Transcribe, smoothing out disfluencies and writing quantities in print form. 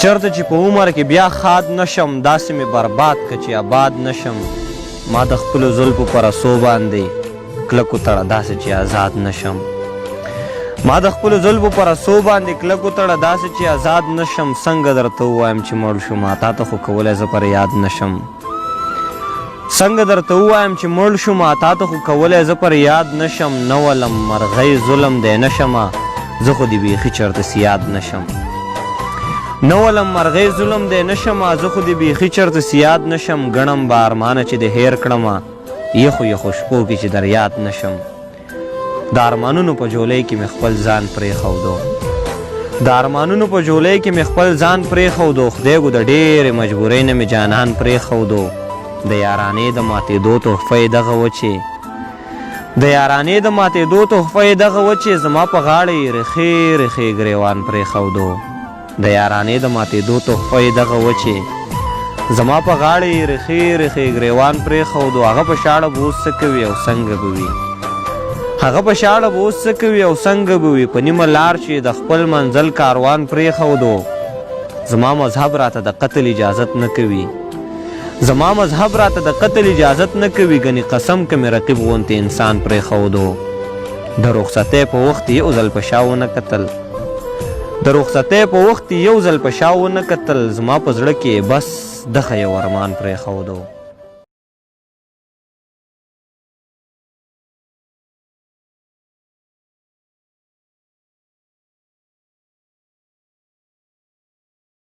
چرته چې په عمر کې بیا خاد نشم داسې مې برباد که چې آباد نشم ما د خپلو زلفو په رسو باندې کلکو تړه داسې چې آزاد نشم ما د خپلو زلفو په رسو باندې کلکو تړه داسې چې آزاد نشم څنګه درته ووایم چې مړ شو ما تا ته خو کولی زه پر یاد نشم څنګه درته ووایم چې مړ شو ما تا ته خو کولی زه پر یاد نشم نه ولم مرغۍ ظلم دی نشمه زه خو دې بیخي چرته سیاد نشم نه ولم مرغۍ ظلم دی نشمه زه خو دې بیخي چرته سیاد نشم ګڼم به ارمانه چې دې هیر کړمه یخو یخو شپو کې چې در یاد نشم د ارمانونو په جولۍ کې مې خپل ځان پرېښودو د ارمانونو په جولۍ کې مې خپل ځان پرېښودو خدایږو د ډېرې مجبورۍ نه مې جانان پرېښودو د یارانې د ماتېدو تحفه یې دغه وچې د یارانې د ماتېدو تحفه یې دغه وچې زما په غاړه یې رخې رخې ګریوان پرېښودو د یارانې د ماتېدو تحفه یې دغه وچې زما په غاړه یې رخې رخې ګریوان پرېښودو هغه په شاړه به اوس څه کوي او څنګه به وي هغه په شاړه به اوس څه کوي او څنګه به وي په نیمه لار چې د خپل منزل کاروان پرېښودو زما مذهب راته د قتل اجازت نه کوي زما مذهب راته د قتل اجازت نه کوي ګنې قسم که مې رقیب غوندې انسان پرېښودو د رخصتۍ په وخت یو ځل په شا ونه کتل د رخصتۍ په وخت یو ځل په شا ونه کتل زما په زړه کې بس دغه یو ارمان پرېښودو